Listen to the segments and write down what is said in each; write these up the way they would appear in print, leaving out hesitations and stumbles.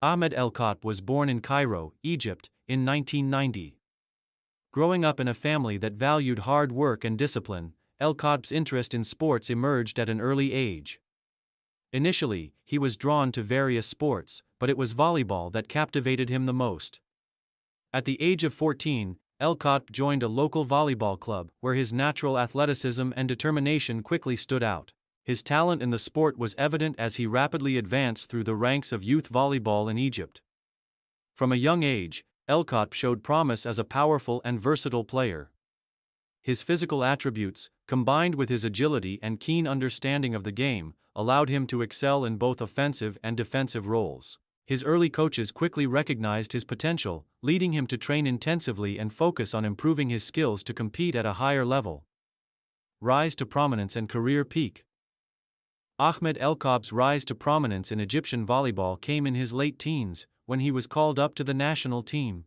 Ahmed Elkotb was born in Cairo, Egypt, in 1990. Growing up in a family that valued hard work and discipline, Elkotb's interest in sports emerged at an early age. Initially, he was drawn to various sports, but it was volleyball that captivated him the most. At the age of 14, Elkotb joined a local volleyball club, where his natural athleticism and determination quickly stood out. His talent in the sport was evident as he rapidly advanced through the ranks of youth volleyball in Egypt. From a young age, Elkotb showed promise as a powerful and versatile player. His physical attributes, combined with his agility and keen understanding of the game, allowed him to excel in both offensive and defensive roles. His early coaches quickly recognized his potential, leading him to train intensively and focus on improving his skills to compete at a higher level. Rise to prominence and career peak. Ahmed Elkotb's rise to prominence in Egyptian volleyball came in his late teens, when he was called up to the national team.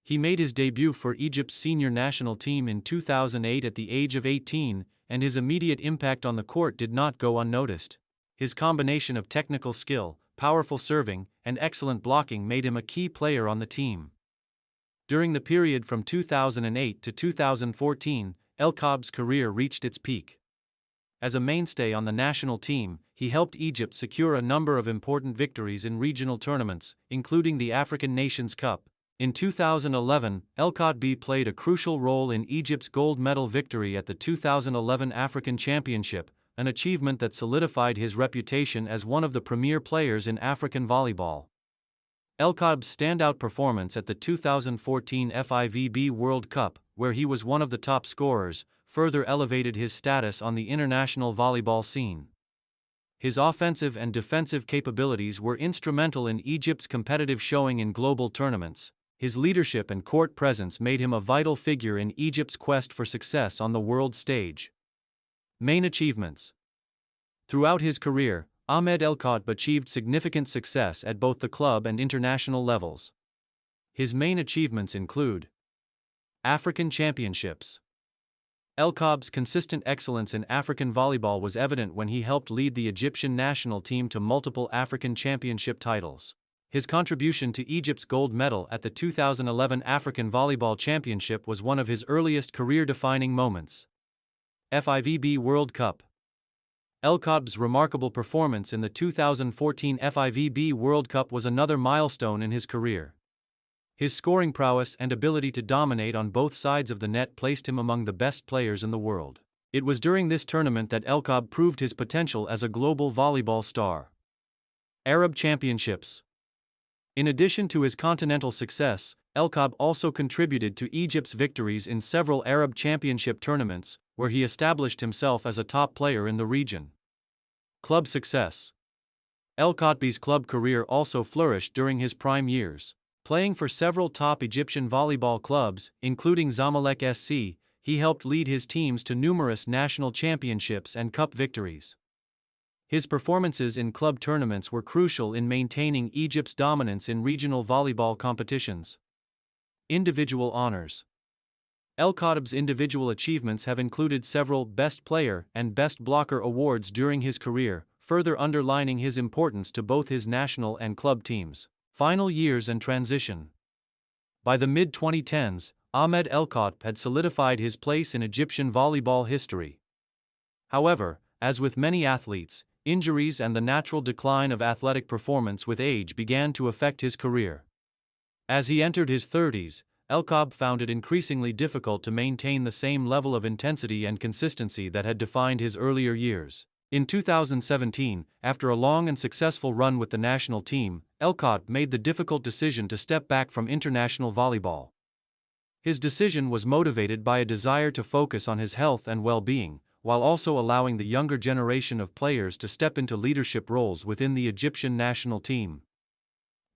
He made his debut for Egypt's senior national team in 2008 at the age of 18, and his immediate impact on the court did not go unnoticed. His combination of technical skill, powerful serving, and excellent blocking made him a key player on the team. During the period from 2008 to 2014, Elkotb's career reached its peak. As a mainstay on the national team, he helped Egypt secure a number of important victories in regional tournaments, including the African Nations Cup. In 2011, Elkotb played a crucial role in Egypt's gold medal victory at the 2011 African Championship, an achievement that solidified his reputation as one of the premier players in African volleyball. Elkotb's standout performance at the 2014 FIVB World Cup, where he was one of the top scorers, further elevated his status on the international volleyball scene. His offensive and defensive capabilities were instrumental in Egypt's competitive showing in global tournaments. His leadership and court presence made him a vital figure in Egypt's quest for success on the world stage. Main achievements. Throughout his career, Ahmed Elkotb achieved significant success at both the club and international levels. His main achievements include African Championships. Elkotb's consistent excellence in African volleyball was evident when he helped lead the Egyptian national team to multiple African Championship titles. His contribution to Egypt's gold medal at the 2011 African Volleyball Championship was one of his earliest career-defining moments. FIVB World Cup. Elkotb's remarkable performance in the 2014 FIVB World Cup was another milestone in his career. His scoring prowess and ability to dominate on both sides of the net placed him among the best players in the world. It was during this tournament that Elkotb proved his potential as a global volleyball star. Arab Championships. In addition to his continental success, Elkotb also contributed to Egypt's victories in several Arab Championship tournaments, where he established himself as a top player in the region. Club success. Elkotb's club career also flourished during his prime years. Playing for several top Egyptian volleyball clubs, including Zamalek SC, he helped lead his teams to numerous national championships and cup victories. His performances in club tournaments were crucial in maintaining Egypt's dominance in regional volleyball competitions. Individual honors. Elkotb's individual achievements have included several Best Player and Best Blocker awards during his career, further underlining his importance to both his national and club teams. Final years and transition. By the mid-2010s, Ahmed Elkotb had solidified his place in Egyptian volleyball history. However, as with many athletes, injuries and the natural decline of athletic performance with age began to affect his career. As he entered his 30s, Elkotb found it increasingly difficult to maintain the same level of intensity and consistency that had defined his earlier years. In 2017, after a long and successful run with the national team, Elkotb made the difficult decision to step back from international volleyball. His decision was motivated by a desire to focus on his health and well-being, while also allowing the younger generation of players to step into leadership roles within the Egyptian national team.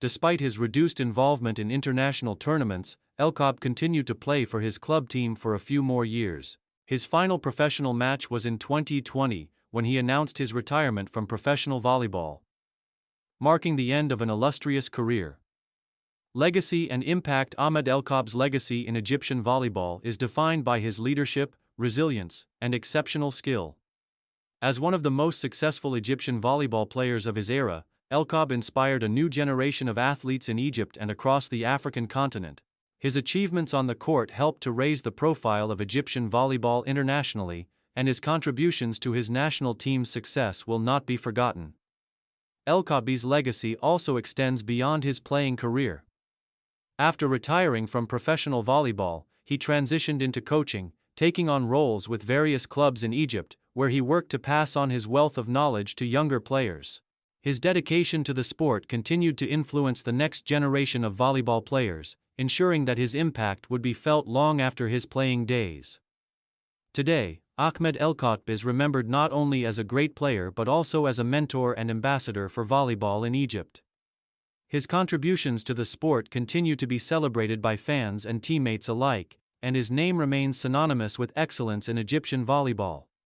Despite his reduced involvement in international tournaments, Elkotb continued to play for his club team for a few more years. His final professional match was in 2020, when he announced his retirement from professional volleyball, marking the end of an illustrious career. Legacy and impact. Ahmed Elkotb's legacy in Egyptian volleyball is defined by his leadership, resilience, and exceptional skill. As one of the most successful Egyptian volleyball players of his era, Elkotb inspired a new generation of athletes in Egypt and across the African continent. His achievements on the court helped to raise the profile of Egyptian volleyball internationally, and his contributions to his national team's success will not be forgotten. Elkotb's legacy also extends beyond his playing career. After retiring from professional volleyball, he transitioned into coaching, taking on roles with various clubs in Egypt, where he worked to pass on his wealth of knowledge to younger players. His dedication to the sport continued to influence the next generation of volleyball players, ensuring that his impact would be felt long after his playing days. Today, Ahmed Elkotb is remembered not only as a great player but also as a mentor and ambassador for volleyball in Egypt. His contributions to the sport continue to be celebrated by fans and teammates alike, and his name remains synonymous with excellence in Egyptian volleyball.